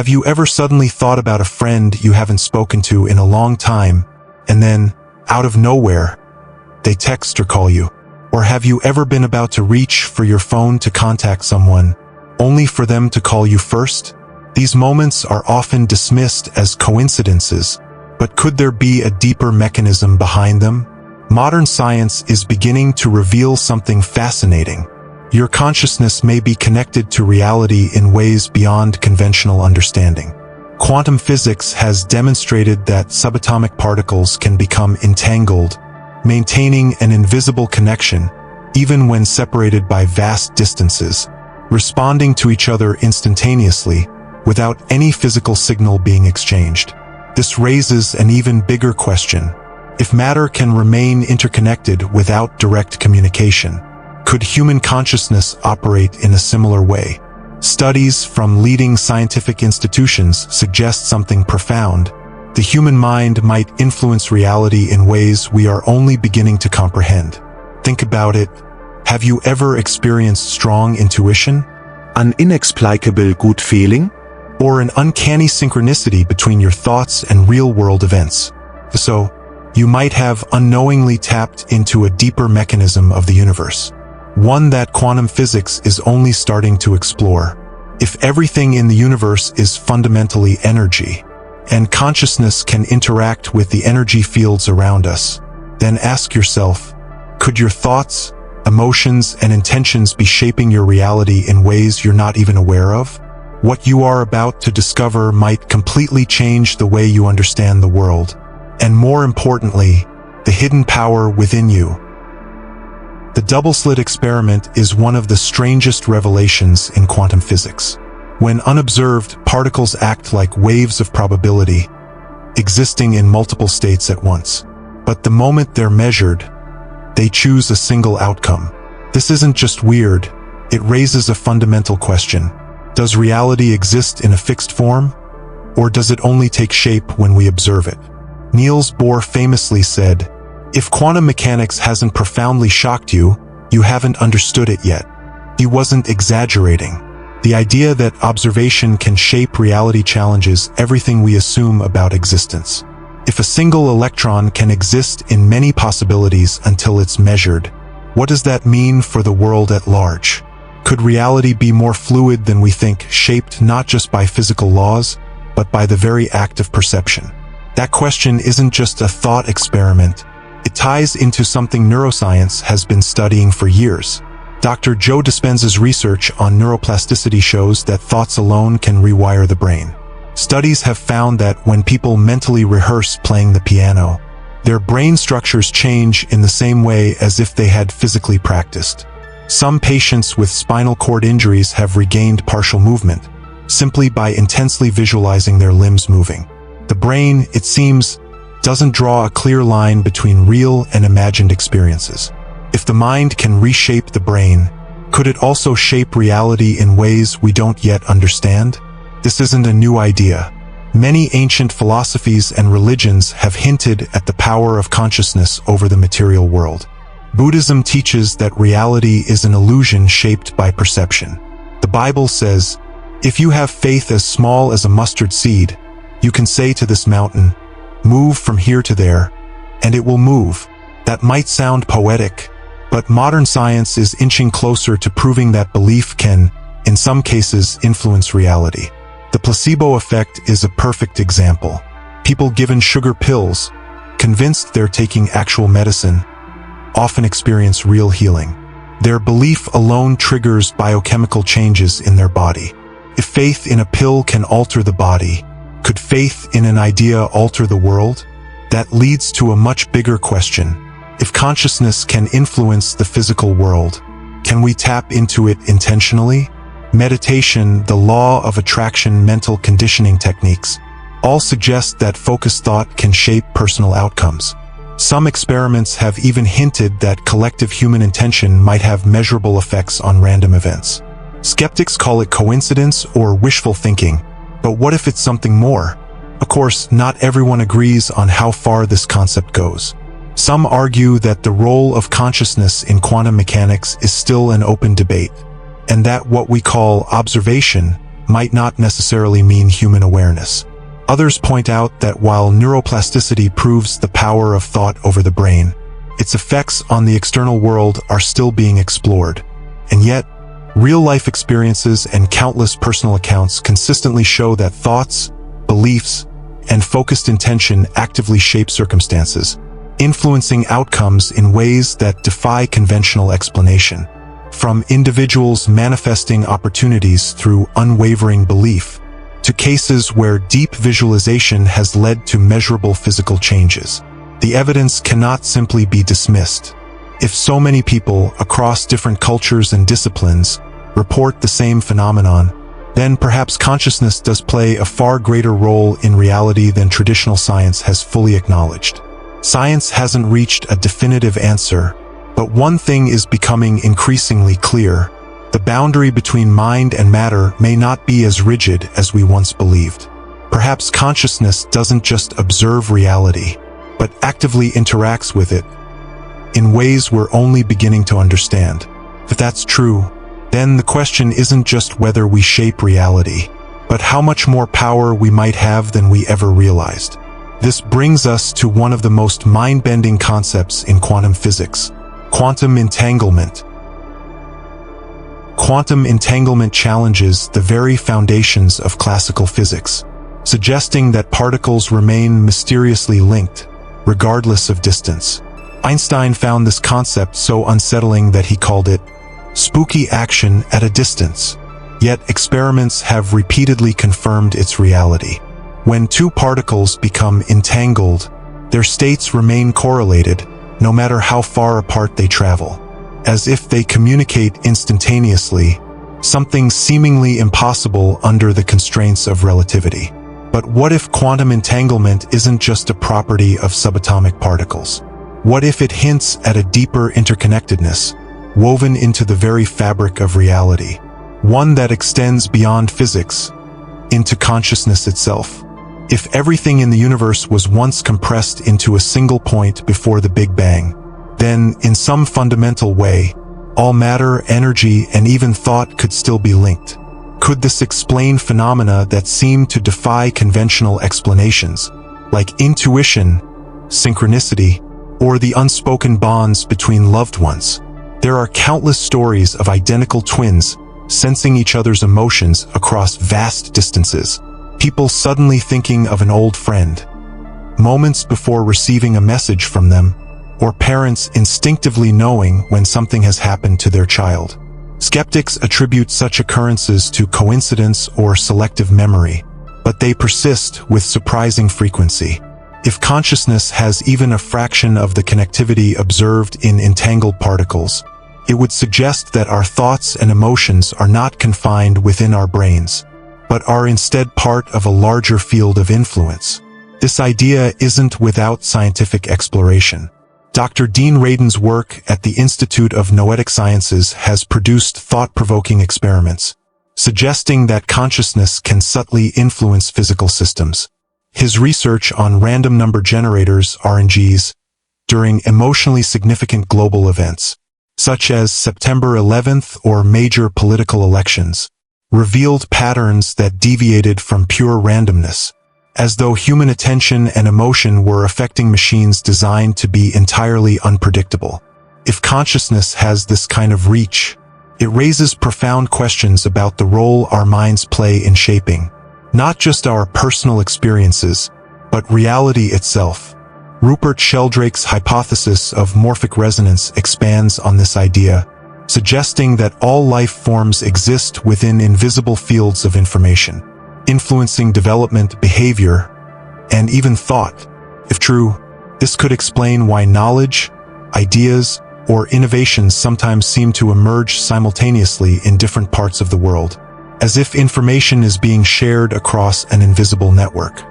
Have you ever suddenly thought about a friend you haven't spoken to in a long time, and then, out of nowhere, they text or call you? Or have you ever been about to reach for your phone to contact someone, only for them to call you first? These moments are often dismissed as coincidences, but could there be a deeper mechanism behind them? Modern science is beginning to reveal something fascinating. Your consciousness may be connected to reality in ways beyond conventional understanding. Quantum physics has demonstrated that subatomic particles can become entangled, maintaining an invisible connection, even when separated by vast distances, responding to each other instantaneously, without any physical signal being exchanged. This raises an even bigger question. If matter can remain interconnected without direct communication, could human consciousness operate in a similar way? Studies from leading scientific institutions suggest something profound. The human mind might influence reality in ways we are only beginning to comprehend. Think about it. Have you ever experienced strong intuition? An inexplicable gut feeling? Or an uncanny synchronicity between your thoughts and real-world events? So, you might have unknowingly tapped into a deeper mechanism of the universe, one that quantum physics is only starting to explore. If everything in the universe is fundamentally energy, and consciousness can interact with the energy fields around us, then ask yourself, could your thoughts, emotions, and intentions be shaping your reality in ways you're not even aware of? What you are about to discover might completely change the way you understand the world, and more importantly, the hidden power within you. The double-slit experiment is one of the strangest revelations in quantum physics. When unobserved, particles act like waves of probability, existing in multiple states at once. But the moment they're measured, they choose a single outcome. This isn't just weird, it raises a fundamental question. Does reality exist in a fixed form? Or does it only take shape when we observe it? Niels Bohr famously said, "If quantum mechanics hasn't profoundly shocked you, you haven't understood it yet." He wasn't exaggerating. The idea that observation can shape reality challenges everything we assume about existence. If a single electron can exist in many possibilities until it's measured, what does that mean for the world at large? Could reality be more fluid than we think, shaped not just by physical laws, but by the very act of perception? That question isn't just a thought experiment. It ties into something neuroscience has been studying for years. Dr. Joe Dispenza's research on neuroplasticity shows that thoughts alone can rewire the brain. Studies have found that when people mentally rehearse playing the piano, their brain structures change in the same way as if they had physically practiced. Some patients with spinal cord injuries have regained partial movement, simply by intensely visualizing their limbs moving. The brain, it seems, doesn't draw a clear line between real and imagined experiences. If the mind can reshape the brain, could it also shape reality in ways we don't yet understand? This isn't a new idea. Many ancient philosophies and religions have hinted at the power of consciousness over the material world. Buddhism teaches that reality is an illusion shaped by perception. The Bible says, if you have faith as small as a mustard seed, you can say to this mountain, move from here to there, and it will move. That might sound poetic, but modern science is inching closer to proving that belief can, in some cases, influence reality. The placebo effect is a perfect example. People given sugar pills, convinced they're taking actual medicine, often experience real healing. Their belief alone triggers biochemical changes in their body. If faith in a pill can alter the body, could faith in an idea alter the world? That leads to a much bigger question. If consciousness can influence the physical world, can we tap into it intentionally? Meditation, the law of attraction, mental conditioning techniques, all suggest that focused thought can shape personal outcomes. Some experiments have even hinted that collective human intention might have measurable effects on random events. Skeptics call it coincidence or wishful thinking, but what if it's something more? Of course, not everyone agrees on how far this concept goes. Some argue that the role of consciousness in quantum mechanics is still an open debate, and that what we call observation might not necessarily mean human awareness. Others point out that while neuroplasticity proves the power of thought over the brain, its effects on the external world are still being explored. And yet, real-life experiences and countless personal accounts consistently show that thoughts, beliefs, and focused intention actively shape circumstances, influencing outcomes in ways that defy conventional explanation. From individuals manifesting opportunities through unwavering belief, to cases where deep visualization has led to measurable physical changes, the evidence cannot simply be dismissed. If so many people across different cultures and disciplines report the same phenomenon, then perhaps consciousness does play a far greater role in reality than traditional science has fully acknowledged. Science hasn't reached a definitive answer, but one thing is becoming increasingly clear. The boundary between mind and matter may not be as rigid as we once believed. Perhaps consciousness doesn't just observe reality, but actively interacts with it in ways we're only beginning to understand. If that's true, then the question isn't just whether we shape reality, but how much more power we might have than we ever realized. This brings us to one of the most mind-bending concepts in quantum physics: quantum entanglement. Quantum entanglement challenges the very foundations of classical physics, suggesting that particles remain mysteriously linked, regardless of distance. Einstein found this concept so unsettling that he called it spooky action at a distance. Yet experiments have repeatedly confirmed its reality. When two particles become entangled, their states remain correlated, no matter how far apart they travel, as if they communicate instantaneously, something seemingly impossible under the constraints of relativity. But what if quantum entanglement isn't just a property of subatomic particles? What if it hints at a deeper interconnectedness, woven into the very fabric of reality, one that extends beyond physics, into consciousness itself? If everything in the universe was once compressed into a single point before the Big Bang, then, in some fundamental way, all matter, energy, and even thought could still be linked. Could this explain phenomena that seem to defy conventional explanations, like intuition, synchronicity, or the unspoken bonds between loved ones? There are countless stories of identical twins sensing each other's emotions across vast distances. People suddenly thinking of an old friend, moments before receiving a message from them, or parents instinctively knowing when something has happened to their child. Skeptics attribute such occurrences to coincidence or selective memory, but they persist with surprising frequency. If consciousness has even a fraction of the connectivity observed in entangled particles, it would suggest that our thoughts and emotions are not confined within our brains, but are instead part of a larger field of influence. This idea isn't without scientific exploration. Dr. Dean Radin's work at the Institute of Noetic Sciences has produced thought-provoking experiments, suggesting that consciousness can subtly influence physical systems. His research on random number generators (RNGs) during emotionally significant global events, such as September 11th or major political elections, revealed patterns that deviated from pure randomness, as though human attention and emotion were affecting machines designed to be entirely unpredictable. If consciousness has this kind of reach, it raises profound questions about the role our minds play in shaping not just our personal experiences, but reality itself. Rupert Sheldrake's hypothesis of morphic resonance expands on this idea, suggesting that all life forms exist within invisible fields of information, influencing development, behavior, and even thought. If true, this could explain why knowledge, ideas, or innovations sometimes seem to emerge simultaneously in different parts of the world, as if information is being shared across an invisible network.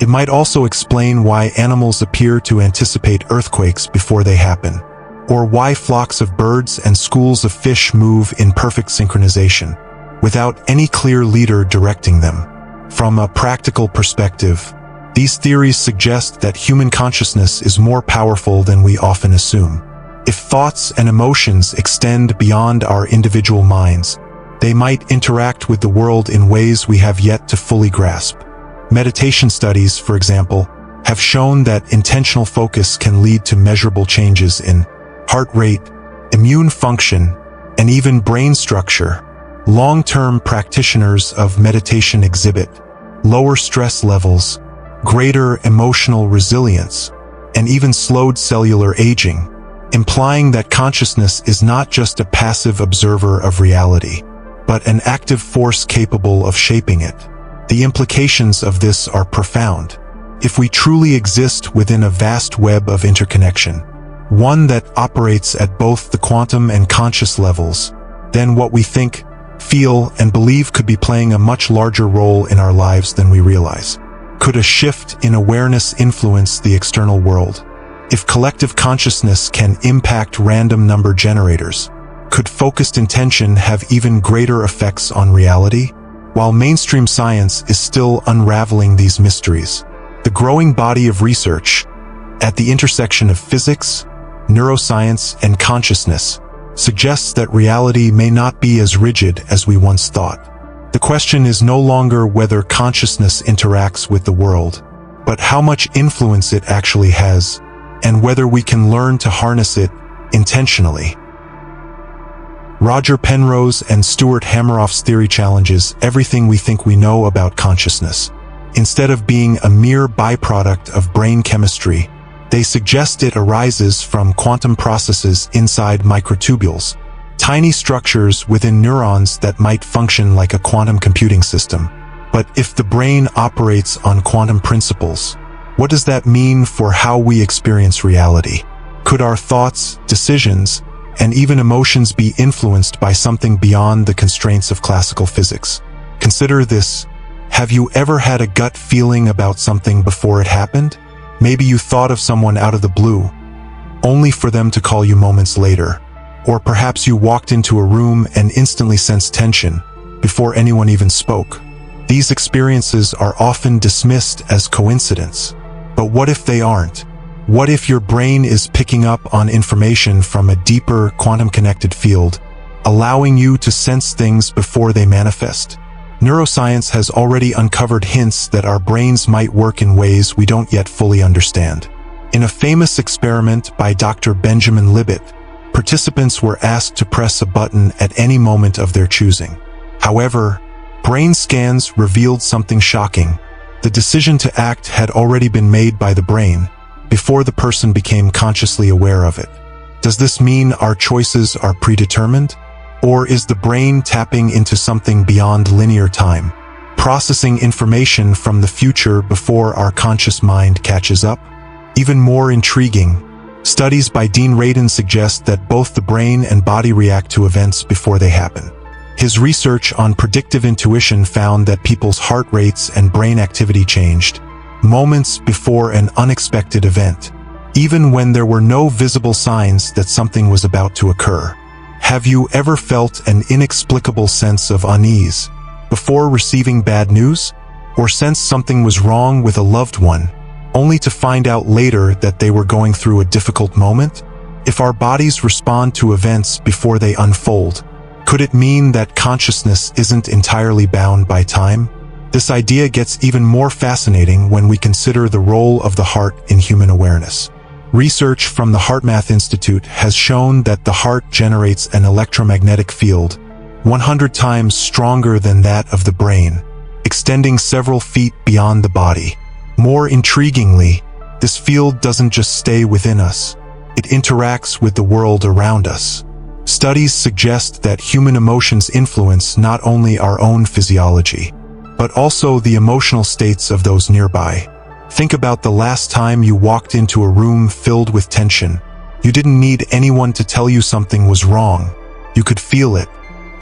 It might also explain why animals appear to anticipate earthquakes before they happen, or why flocks of birds and schools of fish move in perfect synchronization, without any clear leader directing them. From a practical perspective, these theories suggest that human consciousness is more powerful than we often assume. If thoughts and emotions extend beyond our individual minds, they might interact with the world in ways we have yet to fully grasp. Meditation studies, for example, have shown that intentional focus can lead to measurable changes in heart rate, immune function, and even brain structure. Long-term practitioners of meditation exhibit lower stress levels, greater emotional resilience, and even slowed cellular aging, implying that consciousness is not just a passive observer of reality, but an active force capable of shaping it. The implications of this are profound. If we truly exist within a vast web of interconnection, one that operates at both the quantum and conscious levels, then what we think, feel, and believe could be playing a much larger role in our lives than we realize. Could a shift in awareness influence the external world? If collective consciousness can impact random number generators, could focused intention have even greater effects on reality? While mainstream science is still unraveling these mysteries, the growing body of research at the intersection of physics, neuroscience, and consciousness suggests that reality may not be as rigid as we once thought. The question is no longer whether consciousness interacts with the world, but how much influence it actually has, and whether we can learn to harness it intentionally. Roger Penrose and Stuart Hameroff's theory challenges everything we think we know about consciousness. Instead of being a mere byproduct of brain chemistry, they suggest it arises from quantum processes inside microtubules, tiny structures within neurons that might function like a quantum computing system. But if the brain operates on quantum principles, what does that mean for how we experience reality? Could our thoughts, decisions, and even emotions be influenced by something beyond the constraints of classical physics? Consider this. Have you ever had a gut feeling about something before it happened? Maybe you thought of someone out of the blue, only for them to call you moments later. Or perhaps you walked into a room and instantly sensed tension before anyone even spoke. These experiences are often dismissed as coincidence. But what if they aren't? What if your brain is picking up on information from a deeper quantum-connected field, allowing you to sense things before they manifest? Neuroscience has already uncovered hints that our brains might work in ways we don't yet fully understand. In a famous experiment by Dr. Benjamin Libet, participants were asked to press a button at any moment of their choosing. However, brain scans revealed something shocking. The decision to act had already been made by the brain before the person became consciously aware of it. Does this mean our choices are predetermined? Or is the brain tapping into something beyond linear time, processing information from the future before our conscious mind catches up? Even more intriguing, studies by Dean Radin suggest that both the brain and body react to events before they happen. His research on predictive intuition found that people's heart rates and brain activity changed moments before an unexpected event, even when there were no visible signs that something was about to occur. Have you ever felt an inexplicable sense of unease before receiving bad news? Or sensed something was wrong with a loved one, only to find out later that they were going through a difficult moment? If our bodies respond to events before they unfold, could it mean that consciousness isn't entirely bound by time? This idea gets even more fascinating when we consider the role of the heart in human awareness. Research from the HeartMath Institute has shown that the heart generates an electromagnetic field 100 times stronger than that of the brain, extending several feet beyond the body. More intriguingly, this field doesn't just stay within us, it interacts with the world around us. Studies suggest that human emotions influence not only our own physiology, but also the emotional states of those nearby. Think about the last time you walked into a room filled with tension. You didn't need anyone to tell you something was wrong. You could feel it.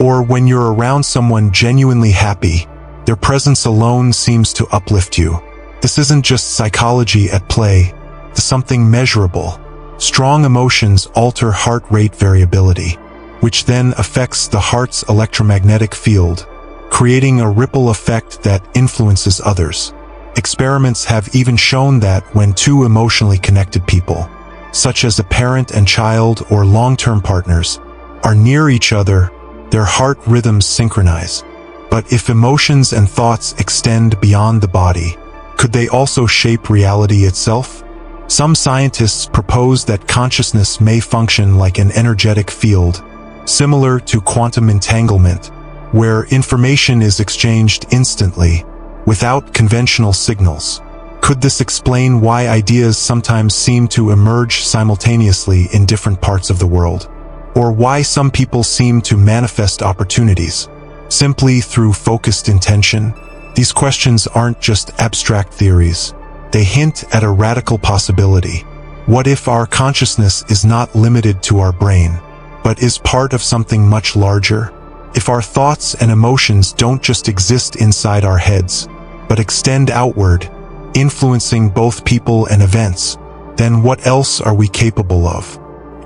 Or when you're around someone genuinely happy, their presence alone seems to uplift you. This isn't just psychology at play, it's something measurable. Strong emotions alter heart rate variability, which then affects the heart's electromagnetic field, creating a ripple effect that influences others. Experiments have even shown that when two emotionally connected people, such as a parent and child or long-term partners, are near each other, their heart rhythms synchronize. But if emotions and thoughts extend beyond the body, could they also shape reality itself? Some scientists propose that consciousness may function like an energetic field, similar to quantum entanglement, where information is exchanged instantly, without conventional signals. Could this explain why ideas sometimes seem to emerge simultaneously in different parts of the world? Or why some people seem to manifest opportunities simply through focused intention? These questions aren't just abstract theories. They hint at a radical possibility. What if our consciousness is not limited to our brain, but is part of something much larger? If our thoughts and emotions don't just exist inside our heads, but extend outward, influencing both people and events, then what else are we capable of?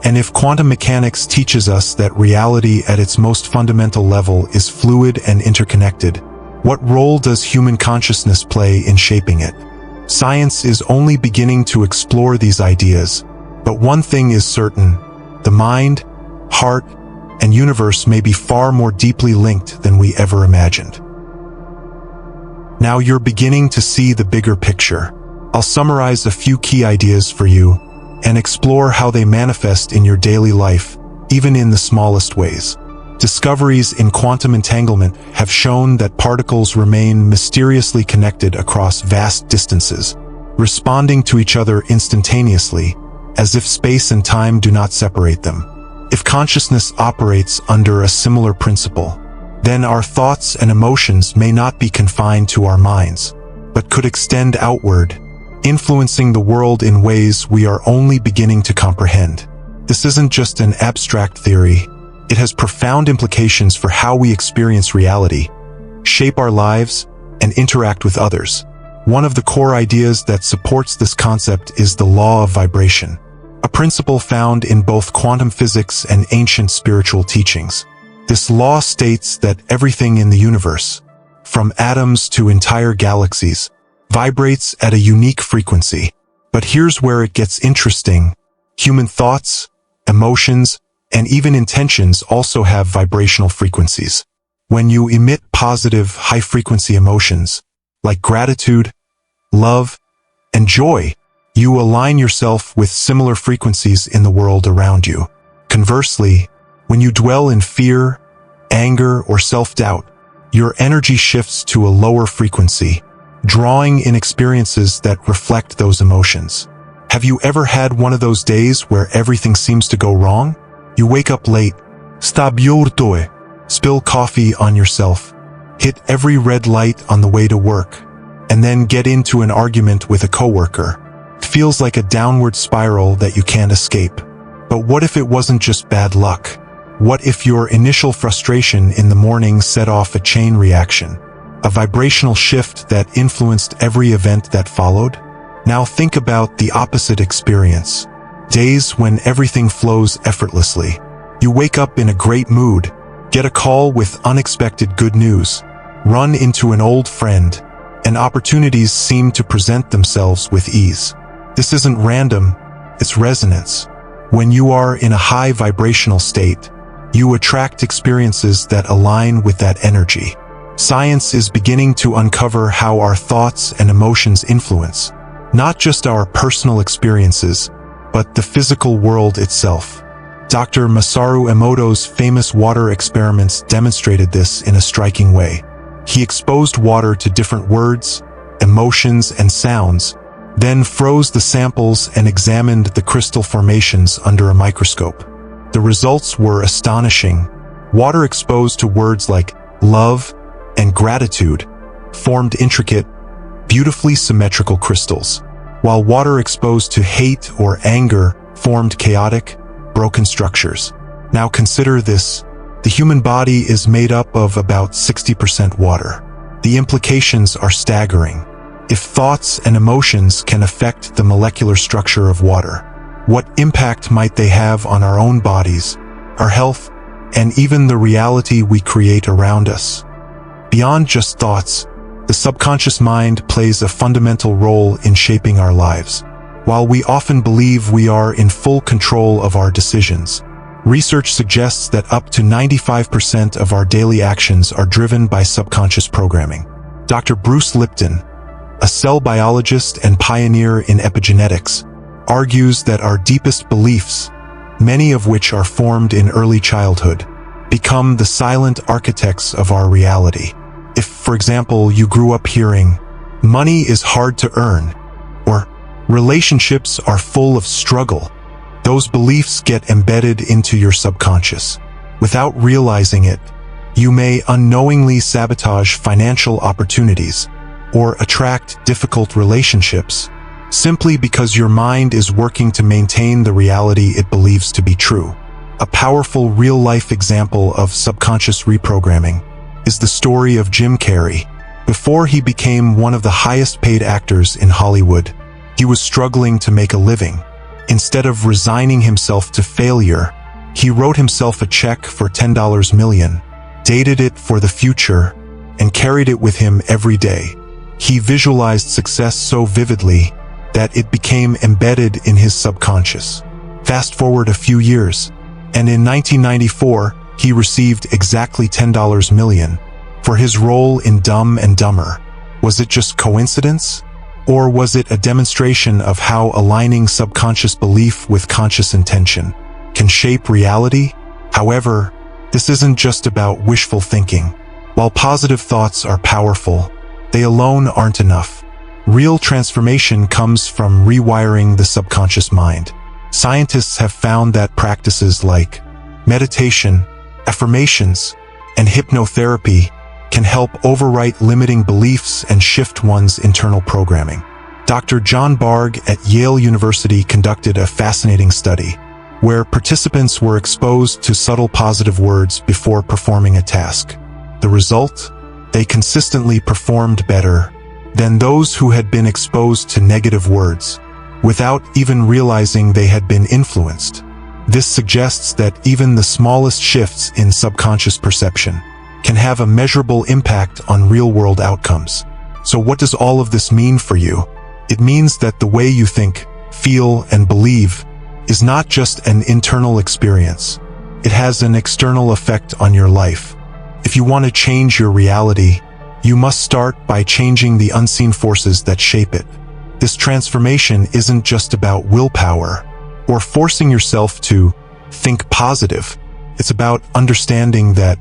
And if quantum mechanics teaches us that reality at its most fundamental level is fluid and interconnected, what role does human consciousness play in shaping it? Science is only beginning to explore these ideas, but one thing is certain: the mind, heart, and universe may be far more deeply linked than we ever imagined. Now you're beginning to see the bigger picture. I'll summarize a few key ideas for you and explore how they manifest in your daily life, even in the smallest ways. Discoveries in quantum entanglement have shown that particles remain mysteriously connected across vast distances, responding to each other instantaneously, as if space and time do not separate them. If consciousness operates under a similar principle, then our thoughts and emotions may not be confined to our minds, but could extend outward, influencing the world in ways we are only beginning to comprehend. This isn't just an abstract theory. It has profound implications for how we experience reality, shape our lives, and interact with others. One of the core ideas that supports this concept is the law of vibration, a principle found in both quantum physics and ancient spiritual teachings. This law states that everything in the universe, from atoms to entire galaxies, vibrates at a unique frequency. But here's where it gets interesting. Human thoughts, emotions, and even intentions also have vibrational frequencies. When you emit positive, high-frequency emotions, like gratitude, love, and joy, you align yourself with similar frequencies in the world around you. Conversely, when you dwell in fear, anger, or self-doubt, your energy shifts to a lower frequency, drawing in experiences that reflect those emotions. Have you ever had one of those days where everything seems to go wrong? You wake up late, spill coffee on yourself, hit every red light on the way to work, and then get into an argument with a coworker. It feels like a downward spiral that you can't escape. But what if it wasn't just bad luck? What if your initial frustration in the morning set off a chain reaction, a vibrational shift that influenced every event that followed? Now think about the opposite experience. Days when everything flows effortlessly. You wake up in a great mood, get a call with unexpected good news, run into an old friend, and opportunities seem to present themselves with ease. This isn't random, it's resonance. When you are in a high vibrational state, you attract experiences that align with that energy. Science is beginning to uncover how our thoughts and emotions influence, not just our personal experiences, but the physical world itself. Dr. Masaru Emoto's famous water experiments demonstrated this in a striking way. He exposed water to different words, emotions, and sounds, then froze the samples and examined the crystal formations under a microscope. The results were astonishing. Water exposed to words like love and gratitude formed intricate, beautifully symmetrical crystals, while water exposed to hate or anger formed chaotic, broken structures. Now consider this. The human body is made up of about 60% water. The implications are staggering. If thoughts and emotions can affect the molecular structure of water, what impact might they have on our own bodies, our health, and even the reality we create around us? Beyond just thoughts, the subconscious mind plays a fundamental role in shaping our lives. While we often believe we are in full control of our decisions, Research suggests that up to 95% of our daily actions are driven by subconscious programming. Dr. Bruce Lipton, a cell biologist and pioneer in epigenetics, argues that our deepest beliefs, many of which are formed in early childhood, become the silent architects of our reality. If, for example, you grew up hearing, "Money is hard to earn," or "Relationships are full of struggle," those beliefs get embedded into your subconscious. Without realizing it, you may unknowingly sabotage financial opportunities or attract difficult relationships simply because your mind is working to maintain the reality it believes to be true. A powerful real-life example of subconscious reprogramming is the story of Jim Carrey. Before he became one of the highest-paid actors in Hollywood, he was struggling to make a living. Instead of resigning himself to failure, he wrote himself a check for $10 million, dated it for the future, and carried it with him every day. He visualized success so vividly that it became embedded in his subconscious. Fast forward a few years, and in 1994, he received exactly $10 million for his role in Dumb and Dumber. Was it just coincidence? Or was it a demonstration of how aligning subconscious belief with conscious intention can shape reality? However, this isn't just about wishful thinking. While positive thoughts are powerful, they alone aren't enough. Real transformation comes from rewiring the subconscious mind. Scientists have found that practices like meditation, affirmations, and hypnotherapy can help overwrite limiting beliefs and shift one's internal programming. Dr. John Bargh at Yale University conducted a fascinating study where participants were exposed to subtle positive words before performing a task. The result? They consistently performed better than those who had been exposed to negative words, without even realizing they had been influenced. This suggests that even the smallest shifts in subconscious perception can have a measurable impact on real-world outcomes. So what does all of this mean for you? It means that the way you think, feel, and believe is not just an internal experience. It has an external effect on your life. If you want to change your reality, you must start by changing the unseen forces that shape it. This transformation isn't just about willpower or forcing yourself to think positive. It's about understanding that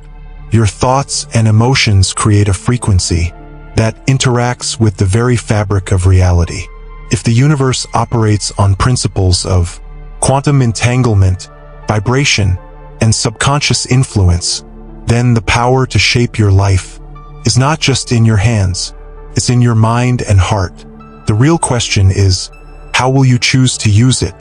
your thoughts and emotions create a frequency that interacts with the very fabric of reality. If the universe operates on principles of quantum entanglement, vibration, and subconscious influence, then the power to shape your life is not just in your hands, it's in your mind and heart. The real question is, how will you choose to use it?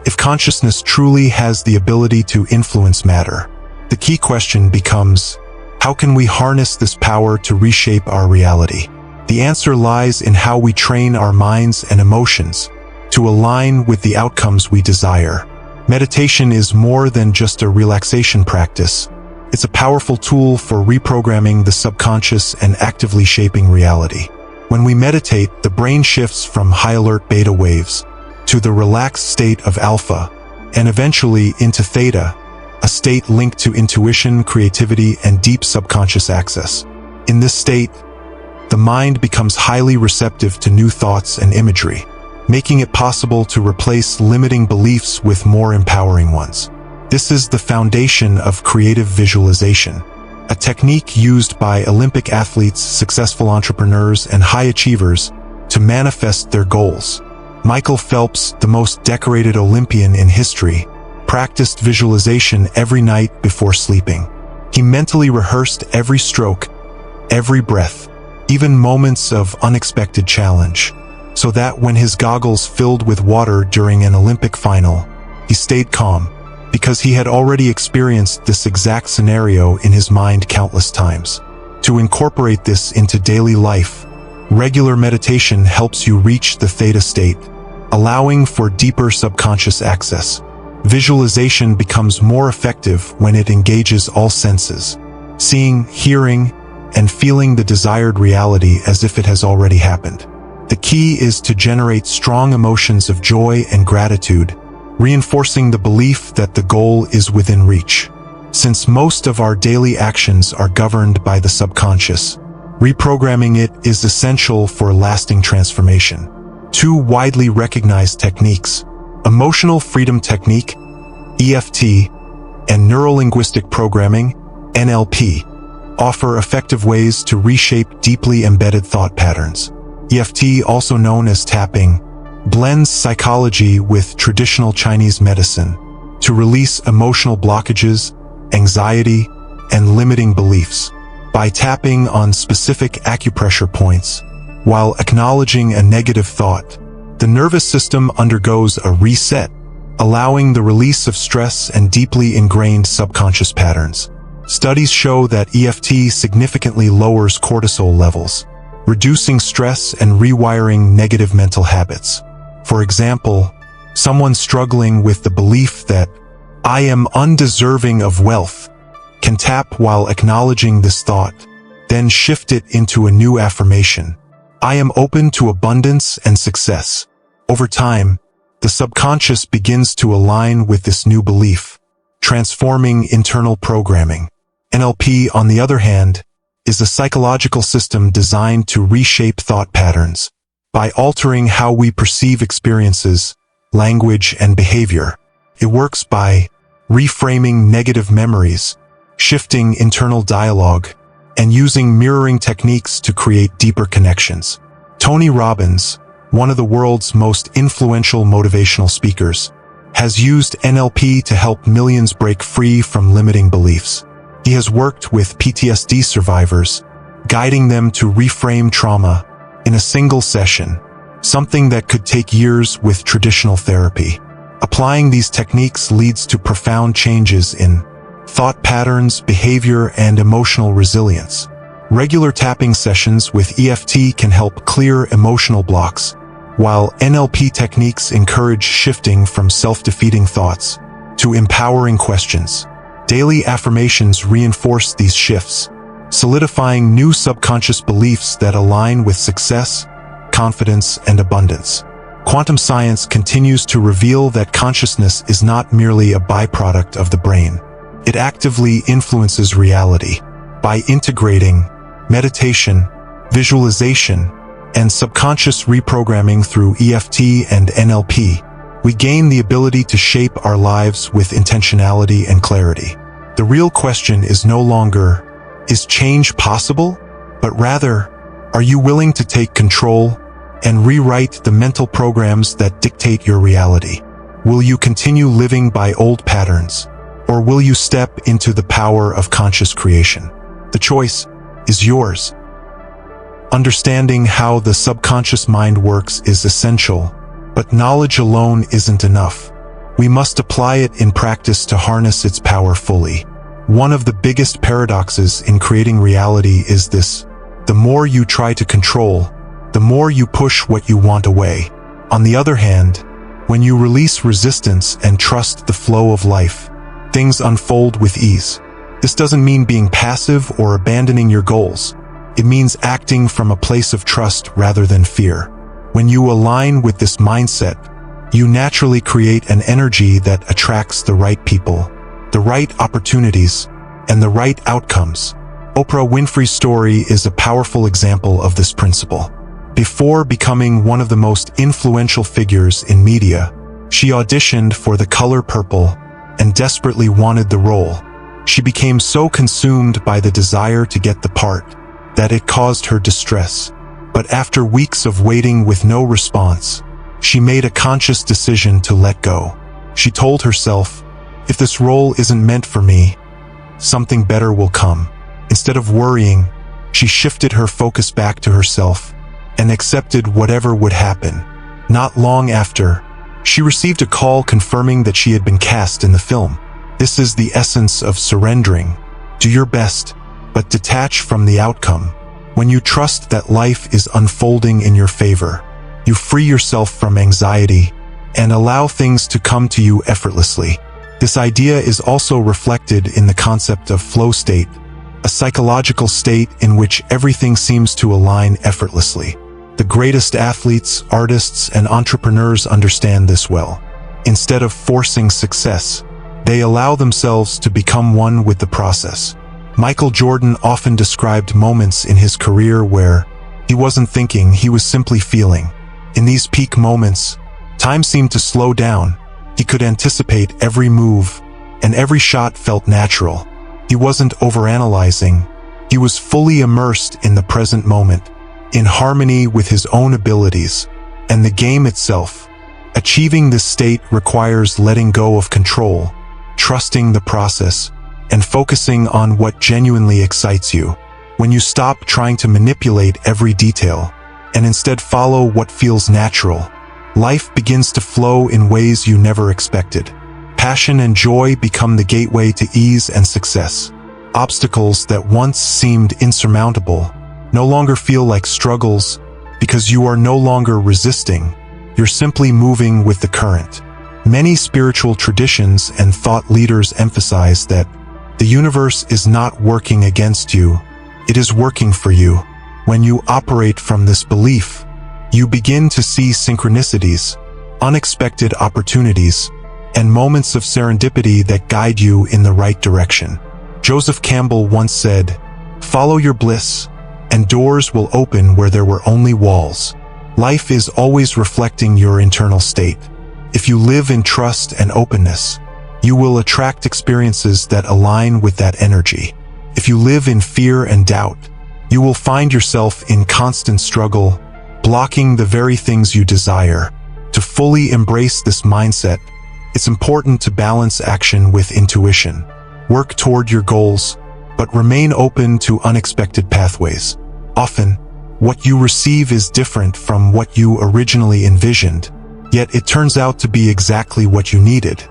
If consciousness truly has the ability to influence matter, the key question becomes, how can we harness this power to reshape our reality? The answer lies in how we train our minds and emotions to align with the outcomes we desire. Meditation is more than just a relaxation practice. It's a powerful tool for reprogramming the subconscious and actively shaping reality. When we meditate, the brain shifts from high-alert beta waves to the relaxed state of alpha, and eventually into theta, a state linked to intuition, creativity, and deep subconscious access. In this state, the mind becomes highly receptive to new thoughts and imagery, making it possible to replace limiting beliefs with more empowering ones. This is the foundation of creative visualization, a technique used by Olympic athletes, successful entrepreneurs, and high achievers to manifest their goals. Michael Phelps, the most decorated Olympian in history, practiced visualization every night before sleeping. He mentally rehearsed every stroke, every breath, even moments of unexpected challenge, so that when his goggles filled with water during an Olympic final, he stayed calm, because he had already experienced this exact scenario in his mind countless times. To incorporate this into daily life, regular meditation helps you reach the theta state, allowing for deeper subconscious access. Visualization becomes more effective when it engages all senses, seeing, hearing, and feeling the desired reality as if it has already happened. The key is to generate strong emotions of joy and gratitude, reinforcing the belief that the goal is within reach. Since most of our daily actions are governed by the subconscious, reprogramming it is essential for lasting transformation. Two widely recognized techniques, Emotional Freedom Technique, EFT, and Neuro-Linguistic Programming, NLP, offer effective ways to reshape deeply embedded thought patterns. EFT, also known as tapping, blends psychology with traditional Chinese medicine to release emotional blockages, anxiety, and limiting beliefs. By tapping on specific acupressure points, while acknowledging a negative thought, the nervous system undergoes a reset, allowing the release of stress and deeply ingrained subconscious patterns. Studies show that EFT significantly lowers cortisol levels, reducing stress and rewiring negative mental habits. For example, someone struggling with the belief that "I am undeserving of wealth" can tap while acknowledging this thought, then shift it into a new affirmation: "I am open to abundance and success." Over time, the subconscious begins to align with this new belief, transforming internal programming. NLP, on the other hand, is a psychological system designed to reshape thought patterns. By altering how we perceive experiences, language, and behavior, it works by reframing negative memories, shifting internal dialogue, and using mirroring techniques to create deeper connections. Tony Robbins, one of the world's most influential motivational speakers, has used NLP to help millions break free from limiting beliefs. He has worked with PTSD survivors, guiding them to reframe trauma in a single session, something that could take years with traditional therapy. Applying these techniques leads to profound changes in thought patterns, behavior, and emotional resilience. Regular tapping sessions with EFT can help clear emotional blocks, while NLP techniques encourage shifting from self-defeating thoughts to empowering questions. Daily affirmations reinforce these shifts, solidifying new subconscious beliefs that align with success, confidence, and abundance. Quantum science continues to reveal that consciousness is not merely a byproduct of the brain. It actively influences reality. By integrating meditation, visualization, and subconscious reprogramming through EFT and NLP, we gain the ability to shape our lives with intentionality and clarity. The real question is no longer, is change possible? But rather, are you willing to take control and rewrite the mental programs that dictate your reality? Will you continue living by old patterns, or will you step into the power of conscious creation? The choice is yours. Understanding how the subconscious mind works is essential, but knowledge alone isn't enough. We must apply it in practice to harness its power fully. One of the biggest paradoxes in creating reality is this: the more you try to control, the more you push what you want away. On the other hand, when you release resistance and trust the flow of life, things unfold with ease. This doesn't mean being passive or abandoning your goals. It means acting from a place of trust rather than fear. When you align with this mindset, you naturally create an energy that attracts the right people, the right opportunities, and the right outcomes. Oprah Winfrey's story is a powerful example of this principle. Before becoming one of the most influential figures in media, she auditioned for The Color Purple and desperately wanted the role. She became so consumed by the desire to get the part that it caused her distress. But after weeks of waiting with no response, she made a conscious decision to let go. She told herself, if this role isn't meant for me, something better will come. Instead of worrying, she shifted her focus back to herself and accepted whatever would happen. Not long after, she received a call confirming that she had been cast in the film. This is the essence of surrendering. Do your best, but detach from the outcome. When you trust that life is unfolding in your favor, you free yourself from anxiety and allow things to come to you effortlessly. This idea is also reflected in the concept of flow state, a psychological state in which everything seems to align effortlessly. The greatest athletes, artists, and entrepreneurs understand this well. Instead of forcing success, they allow themselves to become one with the process. Michael Jordan often described moments in his career where he wasn't thinking, he was simply feeling. In these peak moments, time seemed to slow down. He could anticipate every move, and every shot felt natural. He wasn't overanalyzing. He was fully immersed in the present moment, in harmony with his own abilities and the game itself. Achieving this state requires letting go of control, trusting the process, and focusing on what genuinely excites you. When you stop trying to manipulate every detail and instead follow what feels natural, life begins to flow in ways you never expected. Passion and joy become the gateway to ease and success. Obstacles that once seemed insurmountable no longer feel like struggles because you are no longer resisting. You're simply moving with the current. Many spiritual traditions and thought leaders emphasize that the universe is not working against you, it is working for you. When you operate from this belief, you begin to see synchronicities, unexpected opportunities, and moments of serendipity that guide you in the right direction. Joseph Campbell once said, "Follow your bliss, and doors will open where there were only walls." Life is always reflecting your internal state. If you live in trust and openness, you will attract experiences that align with that energy. If you live in fear and doubt, you will find yourself in constant struggle, blocking the very things you desire. To fully embrace this mindset, it's important to balance action with intuition. Work toward your goals, but remain open to unexpected pathways. Often, what you receive is different from what you originally envisioned, yet it turns out to be exactly what you needed.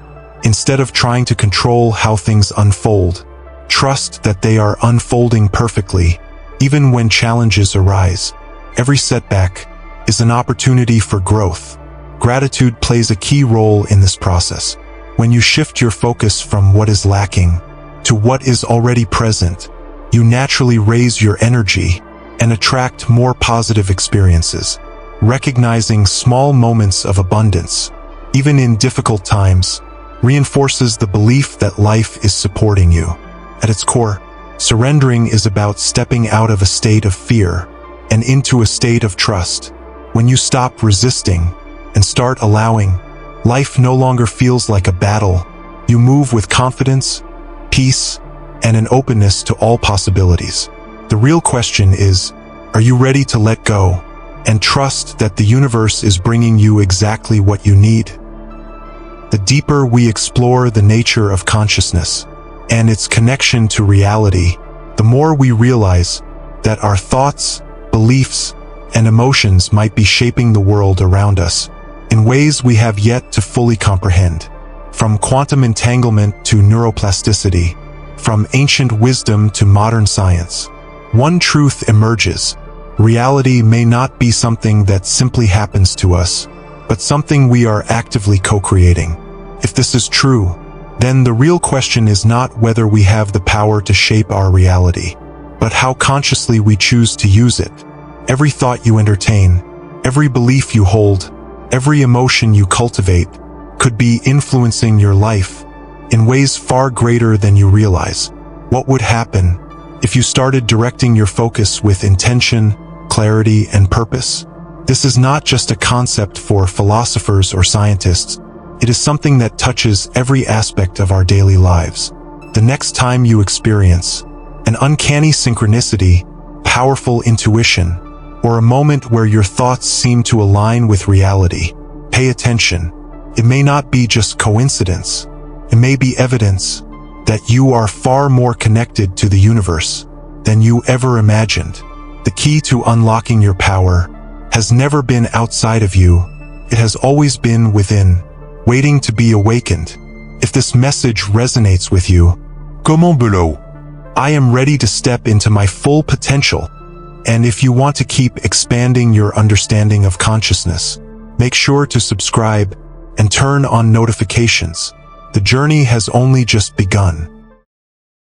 Instead of trying to control how things unfold, trust that they are unfolding perfectly, even when challenges arise. Every setback is an opportunity for growth. Gratitude plays a key role in this process. When you shift your focus from what is lacking to what is already present, you naturally raise your energy and attract more positive experiences. Recognizing small moments of abundance, even in difficult times, reinforces the belief that life is supporting you. At its core, surrendering is about stepping out of a state of fear and into a state of trust. When you stop resisting and start allowing, life no longer feels like a battle. You move with confidence, peace, and an openness to all possibilities. The real question is, are you ready to let go and trust that the universe is bringing you exactly what you need? The deeper we explore the nature of consciousness and its connection to reality, the more we realize that our thoughts, beliefs, and emotions might be shaping the world around us in ways we have yet to fully comprehend. From quantum entanglement to neuroplasticity, from ancient wisdom to modern science, one truth emerges. Reality may not be something that simply happens to us, but something we are actively co-creating. If this is true, then the real question is not whether we have the power to shape our reality, but how consciously we choose to use it. Every thought you entertain, every belief you hold, every emotion you cultivate could be influencing your life in ways far greater than you realize. What would happen if you started directing your focus with intention, clarity, and purpose? This is not just a concept for philosophers or scientists. It is something that touches every aspect of our daily lives. The next time you experience an uncanny synchronicity, powerful intuition, or a moment where your thoughts seem to align with reality, pay attention. It may not be just coincidence. It may be evidence that you are far more connected to the universe than you ever imagined. The key to unlocking your power has never been outside of you. It has always been within, waiting to be awakened. If this message resonates with you, comment below. I am ready to step into my full potential. And if you want to keep expanding your understanding of consciousness, make sure to subscribe and turn on notifications. The journey has only just begun.